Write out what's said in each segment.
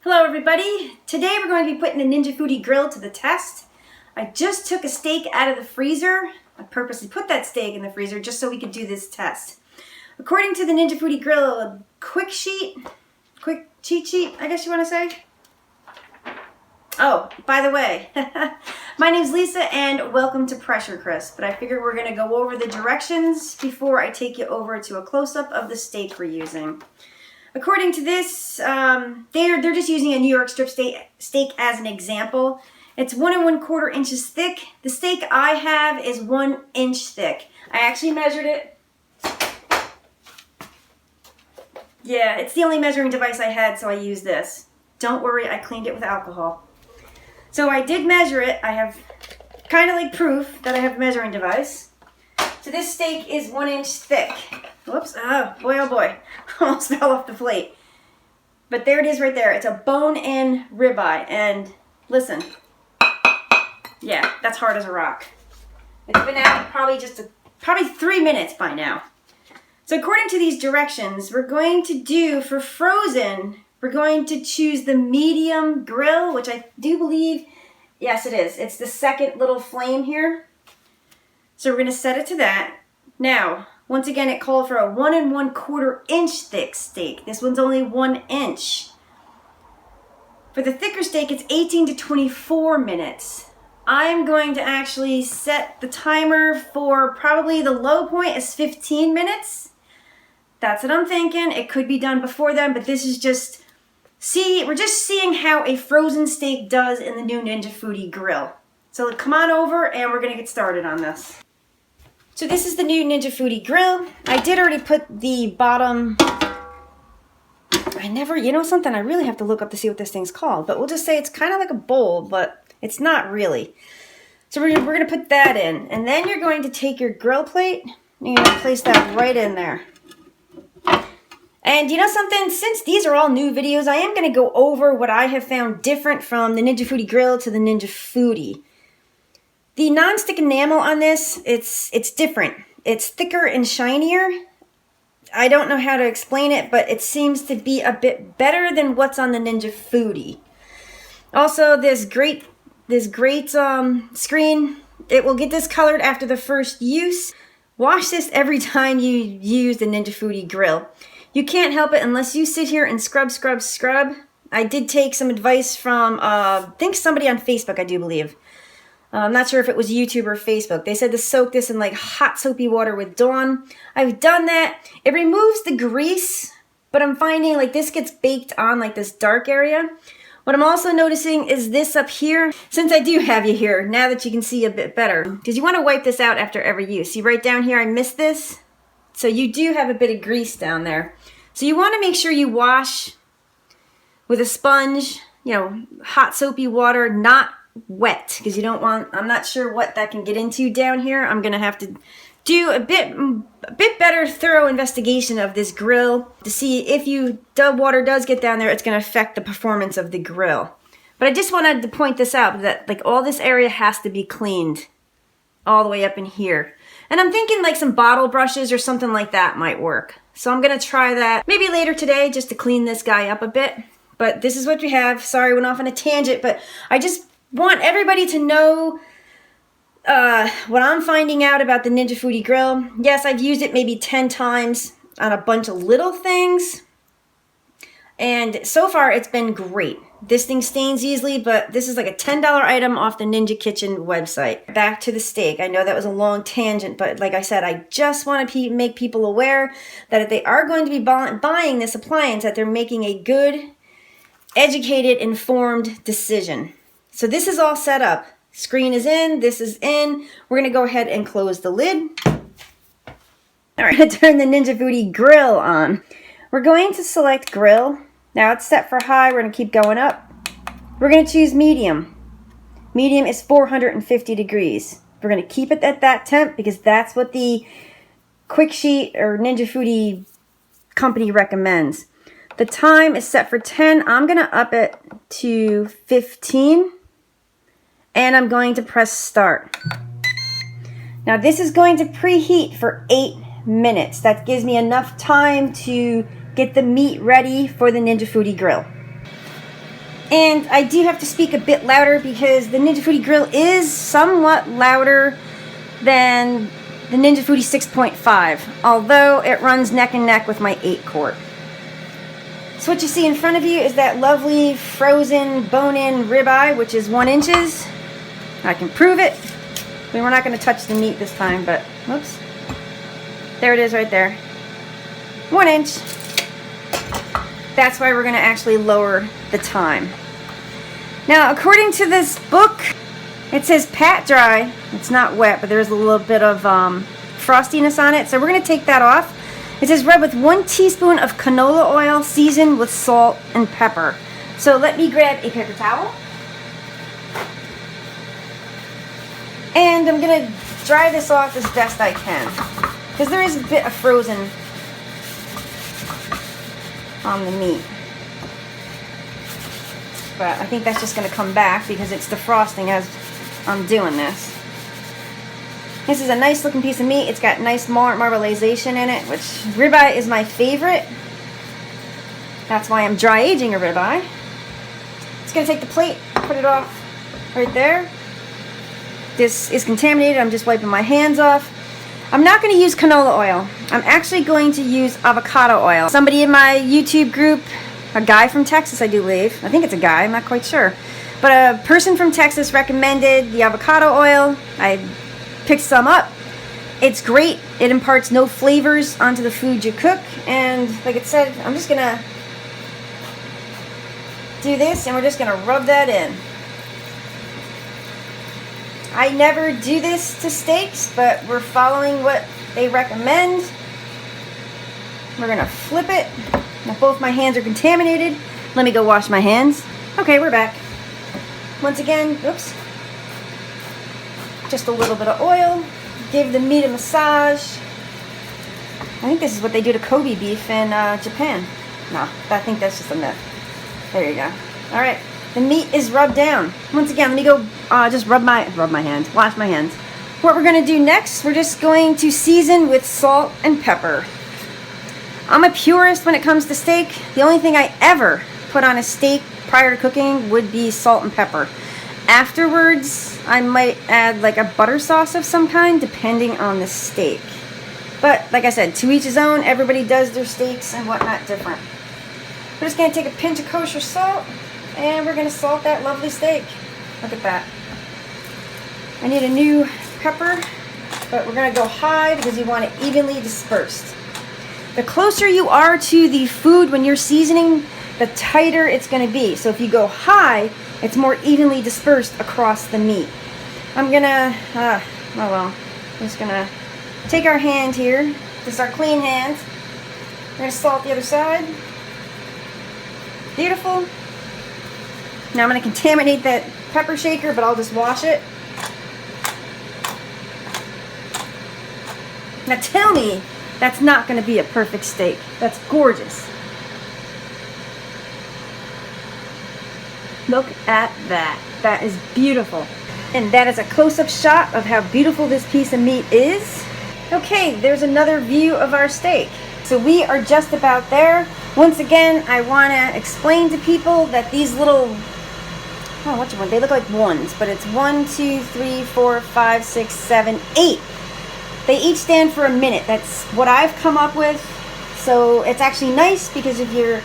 Hello everybody! Today we're going to be putting the Ninja Foodi Grill to the test. I just took a steak out of the freezer. I purposely put that steak in the freezer just so we could do this test. According to the Ninja Foodi Grill, a quick cheat sheet, I guess you want to say. Oh, by the way, my name's Lisa and welcome to Pressure Crisp, but I figured we're going to go over the directions before I take you over to a close-up of the steak we're using. According to this, they're just using a New York strip steak as an example. It's 1 1/4 inches thick. The steak I have is 1 inch thick. I actually measured it. Yeah, it's the only measuring device I had, so I used this. Don't worry, I cleaned it with alcohol. So I did measure it. I have kind of like proof that I have a measuring device. So this steak is 1 inch thick. Whoops, oh boy, almost fell off the plate. But there it is right there. It's a bone-in ribeye. And listen, yeah, that's hard as a rock. It's been out probably 3 minutes by now. So according to these directions, we're going to do, for frozen, we're going to choose the medium grill, which I do believe, yes it is. It's the second little flame here. So we're going to set it to that. Now, once again, it called for a 1 1/4 inch thick steak. This one's only 1 inch. For the thicker steak, it's 18 to 24 minutes. I'm going to actually set the timer for probably the low point is 15 minutes. That's what I'm thinking. It could be done before then, but this is just, we're just seeing how a frozen steak does in the new Ninja Foodi Grill. So come on over and we're gonna get started on this. So this is the new Ninja Foodi Grill. I did already put the bottom, you know something, I really have to look up to see what this thing's called, but we'll just say it's kind of like a bowl, but it's not really. So we're gonna put that in, and then you're going to take your grill plate, and you're gonna place that right in there. And you know something, since these are all new videos, I am gonna go over what I have found different from the Ninja Foodi Grill to the Ninja Foodi. The non-stick enamel on this, it's different. It's thicker and shinier. I don't know how to explain it, but it seems to be a bit better than what's on the Ninja Foodi. Also, this great screen, it will get discolored after the first use. Wash this every time you use the Ninja Foodi Grill. You can't help it unless you sit here and scrub. I did take some advice from, I think somebody on Facebook, I do believe. I'm not sure if it was YouTube or Facebook. They said to soak this in like hot soapy water with Dawn. I've done that. It removes the grease, but I'm finding like this gets baked on like this dark area. What I'm also noticing is this up here. Since I do have you here, now that you can see a bit better, because you want to wipe this out after every use. See right down here, I missed this. So you do have a bit of grease down there. So you want to make sure you wash with a sponge, hot soapy water, not wet, because you don't want, I'm not sure what that can get into down here. I'm gonna have to do a bit better thorough investigation of this grill to see if the water does get down there, it's gonna affect the performance of the grill. But I just wanted to point this out, that like all this area has to be cleaned all the way up in here. And I'm thinking like some bottle brushes or something like that might work. So I'm gonna try that maybe later today just to clean this guy up a bit. But this is what we have. Sorry, went off on a tangent, but I just want everybody to know what I'm finding out about the Ninja Foodi Grill. Yes, I've used it maybe 10 times on a bunch of little things. And so far, it's been great. This thing stains easily, but this is like a $10 item off the Ninja Kitchen website. Back to the steak. I know that was a long tangent, but like I said, I just want to make people aware that if they are going to be buying this appliance, that they're making a good, educated, informed decision. So this is all set up. Screen is in, this is in. We're gonna go ahead and close the lid. All right, turn the Ninja Foodi Grill on. We're going to select grill. Now it's set for high, we're gonna keep going up. We're gonna choose medium. Medium is 450 degrees. We're gonna keep it at that temp because that's what the Quick Sheet or Ninja Foodi company recommends. The time is set for 10. I'm gonna up it to 15. And I'm going to press start. Now this is going to preheat for 8 minutes. That gives me enough time to get the meat ready for the Ninja Foodi Grill. And I do have to speak a bit louder because the Ninja Foodi Grill is somewhat louder than the Ninja Foodi 6.5, although it runs neck and neck with my 8-quart. So what you see in front of you is that lovely frozen bone-in ribeye, which is 1 inch. I can prove it. I mean, we're not going to touch the meat this time, but whoops. There it is right there. 1 inch. That's why we're going to actually lower the time. Now, according to this book, it says pat dry. It's not wet, but there's a little bit of frostiness on it. So we're going to take that off. It says rub with 1 teaspoon of canola oil seasoned with salt and pepper. So let me grab a paper towel. And I'm going to dry this off as best I can, because there is a bit of frozen on the meat. But I think that's just going to come back because it's defrosting as I'm doing this. This is a nice looking piece of meat. It's got nice marbleization in it, which ribeye is my favorite. That's why I'm dry aging a ribeye. Just going to take the plate, put it off right there. This is contaminated. I'm just wiping my hands off. I'm not going to use canola oil. I'm actually going to use avocado oil. Somebody in my YouTube group, a guy from Texas, I do believe. I think it's a guy, I'm not quite sure. But a person from Texas recommended the avocado oil. I picked some up. It's great. It imparts no flavors onto the food you cook. And like it said, I'm just going to do this and we're just going to rub that in. I never do this to steaks, but we're following what they recommend. We're going to flip it. Now both my hands are contaminated. Let me go wash my hands. Okay, we're back. Once again, oops. Just a little bit of oil. Give the meat a massage. I think this is what they do to Kobe beef in Japan. No, I think that's just a myth. There you go. All right. The meat is rubbed down. Once again, let me go just rub my hands, wash my hands. What we're going to do next, we're just going to season with salt and pepper. I'm a purist when it comes to steak. The only thing I ever put on a steak prior to cooking would be salt and pepper. Afterwards, I might add like a butter sauce of some kind, depending on the steak. But like I said, to each his own. Everybody does their steaks and whatnot different. We're just going to take a pinch of kosher salt. And we're going to salt that lovely steak. Look at that. I need a new pepper, but we're going to go high because you want it evenly dispersed. The closer you are to the food when you're seasoning, the tighter it's going to be. So if you go high, it's more evenly dispersed across the meat. I'm going to, I'm just going to take our hand here, just our clean hands. We're going to salt the other side. Beautiful. Now I'm going to contaminate that pepper shaker, but I'll just wash it. Now tell me that's not going to be a perfect steak. That's gorgeous. Look at that. That is beautiful. And that is a close-up shot of how beautiful this piece of meat is. Okay, there's another view of our steak. So we are just about there. Once again, I want to explain to people that these little, they look like ones, but it's 1, 2, 3, 4, 5, 6, 7, 8. They each stand for a minute. That's what I've come up with. So it's actually nice because if you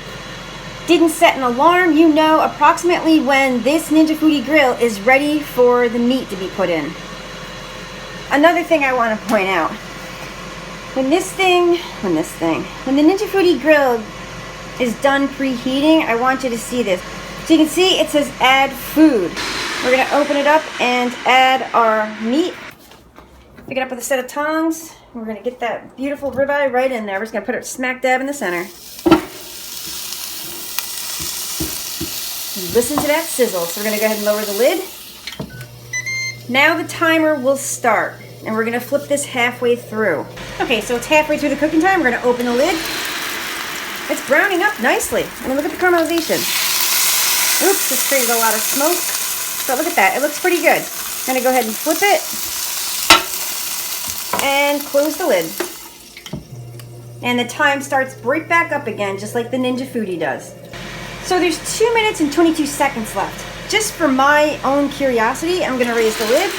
didn't set an alarm, you know approximately when this Ninja Foodi Grill is ready for the meat to be put in. Another thing I want to point out. When the Ninja Foodi Grill is done preheating, I want you to see this. So you can see it says add food. We're going to open it up and add our meat. Pick it up with a set of tongs. We're going to get that beautiful ribeye right in there. We're just going to put it smack dab in the center. Listen to that sizzle. So we're going to go ahead and lower the lid. Now the timer will start. And we're going to flip this halfway through. Okay, so it's halfway through the cooking time. We're going to open the lid. It's browning up nicely. I mean, look at the caramelization. Oops, this created a lot of smoke. So look at that. It looks pretty good. I'm going to go ahead and flip it. And close the lid. And the time starts right back up again, just like the Ninja Foodi does. So there's 2 minutes and 22 seconds left. Just for my own curiosity, I'm gonna raise the lid.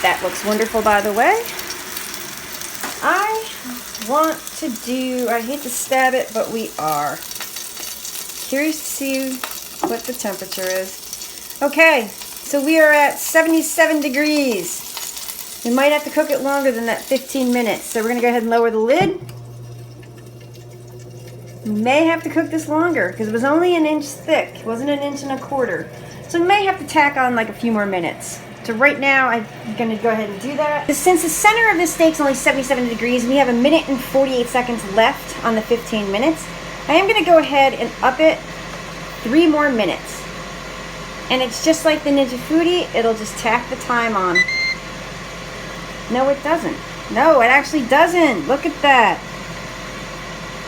That looks wonderful, by the way. I want to do, I hate to stab it, but we are. Curious to see what the temperature is. Okay, so we are at 77 degrees. We might have to cook it longer than that 15 minutes. So we're gonna go ahead and lower the lid. We may have to cook this longer because it was only an inch thick. It wasn't an inch and a quarter. So we may have to tack on like a few more minutes. So right now, I'm going to go ahead and do that. Since the center of this steak's only 77 degrees, we have a minute and 48 seconds left on the 15 minutes. I am going to go ahead and up it 3 more minutes. And it's just like the Ninja Foodi, it'll just tack the time on. No, it doesn't. No, it actually doesn't. Look at that.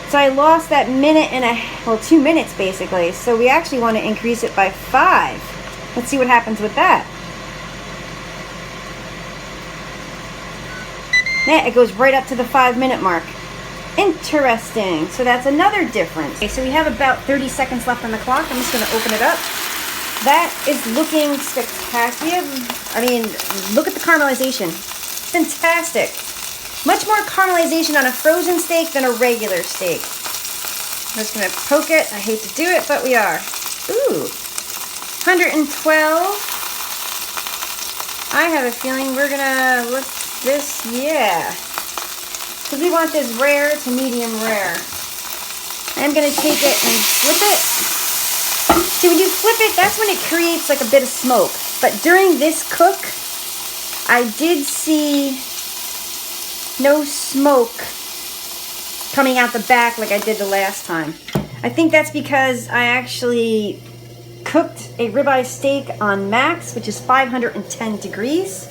So I lost that minute and well, 2 minutes basically. So we actually want to increase it by 5. Let's see what happens with that. Yeah, it goes right up to the 5-minute mark. Interesting. So that's another difference. Okay, so we have about 30 seconds left on the clock. I'm just going to open it up. That is looking spectacular. I mean, look at the caramelization. Fantastic. Much more caramelization on a frozen steak than a regular steak. I'm just going to poke it. I hate to do it, but we are. Ooh. 112. I have a feeling we're going to look this, yeah. Because we want this rare to medium rare. I'm going to take it and flip it. See, when you flip it, that's when it creates like a bit of smoke. But during this cook, I did see no smoke coming out the back like I did the last time. I think that's because I actually cooked a ribeye steak on max, which is 510 degrees.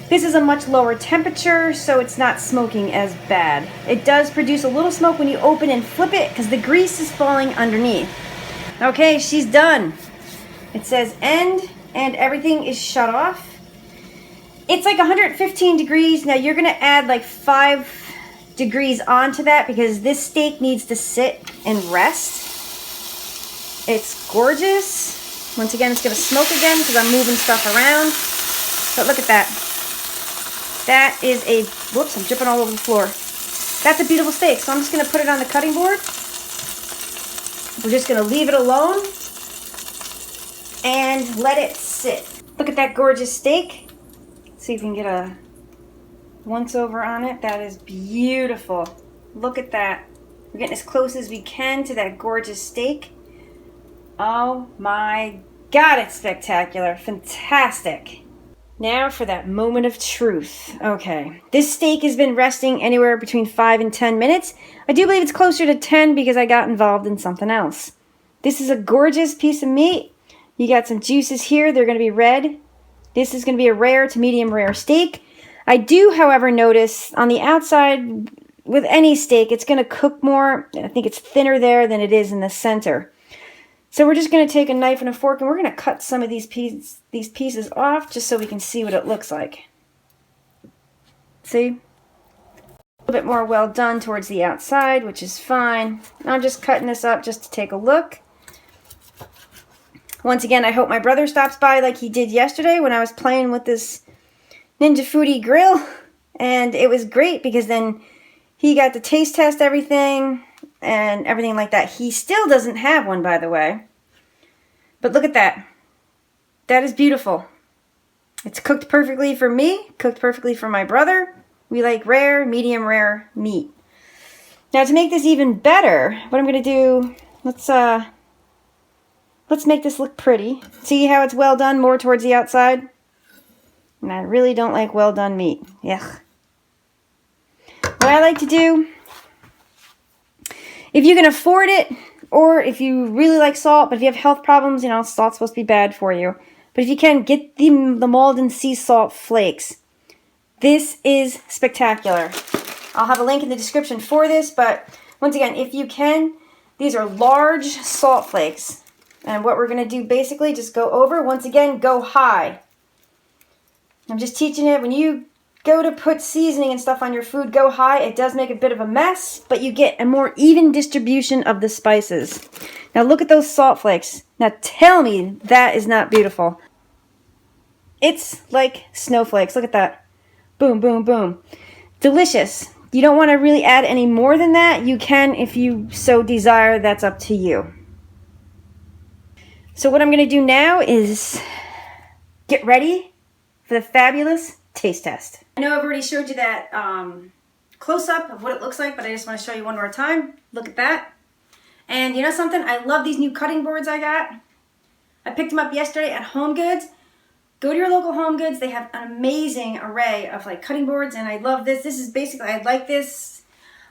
This is a much lower temperature, so it's not smoking as bad. It does produce a little smoke when you open and flip it because the grease is falling underneath. Okay, she's done. It says end and everything is shut off. It's like 115 degrees. Now you're gonna add like 5 degrees onto that because this steak needs to sit and rest. It's gorgeous. Once again, it's gonna smoke again because I'm moving stuff around. But look at that. That is a, whoops, I'm dripping all over the floor. That's a beautiful steak. So I'm just gonna put it on the cutting board. We're just gonna leave it alone and let it sit. Look at that gorgeous steak. See if we can get a once over on it. That is beautiful. Look at that. We're getting as close as we can to that gorgeous steak. Oh my God, it's spectacular. Fantastic. Now for that moment of truth. Okay, this steak has been resting anywhere between 5 and 10 minutes. I do believe it's closer to 10 because I got involved in something else. This is a gorgeous piece of meat. You got some juices here. They're going to be red. This is going to be a rare to medium rare steak. I do, however, notice on the outside with any steak, it's going to cook more. I think it's thinner there than it is in the center. So we're just going to take a knife and a fork and we're going to cut some of these pieces off just so we can see what it looks like. See? A little bit more well done towards the outside, which is fine. I'm just cutting this up just to take a look. Once again, I hope my brother stops by like he did yesterday when I was playing with this Ninja Foodi Grill. And it was great because then he got to taste test everything and everything like that. He still doesn't have one, by the way. But look at that. That is beautiful. It's cooked perfectly for me, cooked perfectly for my brother. We like rare, medium rare meat. Now to make this even better, what I'm going to do, let's make this look pretty. See how it's well done more towards the outside? And I really don't like well done meat. Yuck. What I like to do, if you can afford it, or if you really like salt, but if you have health problems, you know, salt's supposed to be bad for you. But if you can, get the Malden sea salt flakes. This is spectacular. I'll have a link in the description for this, but once again, if you can, these are large salt flakes. And what we're going to do basically, just go over, once again, go high. I'm just teaching it, when you go to put seasoning and stuff on your food, go high. It does make a bit of a mess, but you get a more even distribution of the spices. Now look at those salt flakes. Now tell me that is not beautiful. It's like snowflakes. Look at that. Boom, boom, boom. Delicious. You don't want to really add any more than that. You can if you so desire. That's up to you. So what I'm going to do now is get ready for the fabulous taste test. I know I've already showed you that close-up of what it looks like, but I just want to show you one more time. Look at that. And you know something? I love these new cutting boards I got. I picked them up yesterday at Home Goods. Go to your local Home Goods. They have an amazing array of like cutting boards, and I love this. This is basically, I like this.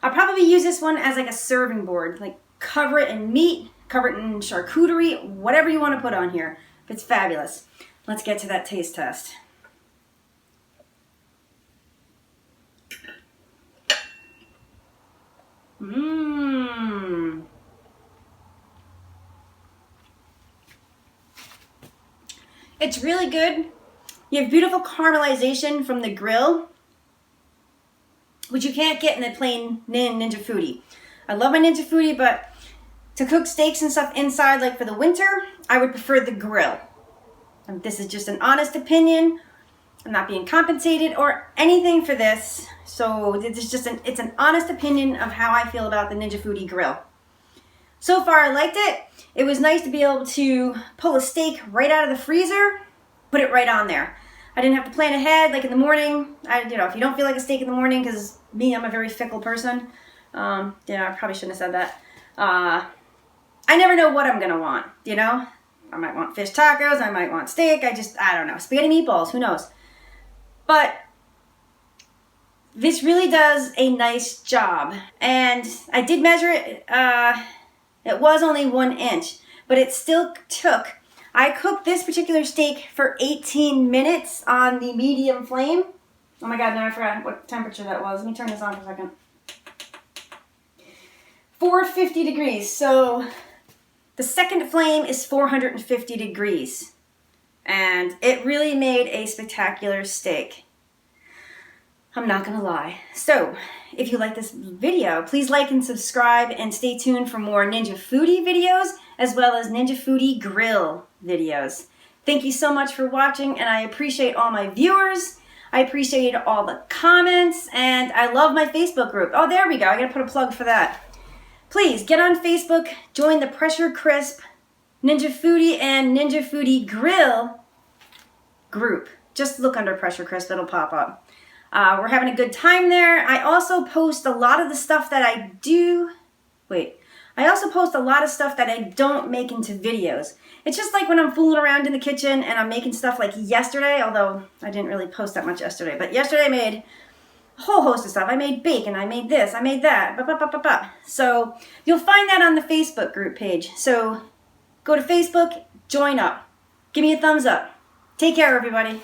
I'll probably use this one as like a serving board. Like cover it in meat, cover it in charcuterie, whatever you want to put on here. It's fabulous. Let's get to that taste test. Mmm. It's really good. You have beautiful caramelization from the grill, which you can't get in the plain Ninja Foodi. I love my Ninja Foodi, but to cook steaks and stuff inside, like for the winter, I would prefer the grill. And this is just an honest opinion. I'm not being compensated or anything for this. So it's just it's an honest opinion of how I feel about the Ninja Foodi Grill. So far, I liked it. It was nice to be able to pull a steak right out of the freezer, put it right on there. I didn't have to plan ahead, like in the morning. If you don't feel like a steak in the morning, because me, I'm a very fickle person. I probably shouldn't have said that. I never know what I'm gonna want, I might want fish tacos, I might want steak, I don't know. Spaghetti meatballs, who knows? But this really does a nice job. And I did measure it. It was only 1 inch, but it still took. I cooked this particular steak for 18 minutes on the medium flame. Oh my God, now I forgot what temperature that was. Let me turn this on for a second. 450 degrees. So the second flame is 450 degrees. And it really made a spectacular steak. I'm not gonna lie. So, if you like this video, please like and subscribe and stay tuned for more Ninja Foodi videos as well as Ninja Foodi Grill videos. Thank you so much for watching, and I appreciate all my viewers. I appreciate all the comments, and I love my Facebook group. Oh, there we go. I gotta put a plug for that. Please get on Facebook, join the Pressure Crisp, Ninja Foodi, and Ninja Foodi Grill group. Just look under Pressure Crisp, it'll pop up. We're having a good time there. I also post a lot of the stuff that I do. I also post a lot of stuff that I don't make into videos. It's just like when I'm fooling around in the kitchen and I'm making stuff like yesterday, although I didn't really post that much yesterday. But yesterday I made a whole host of stuff. I made bacon, I made this, I made that. So you'll find that on the Facebook group page. So go to Facebook, join up. Give me a thumbs up. Take care, everybody.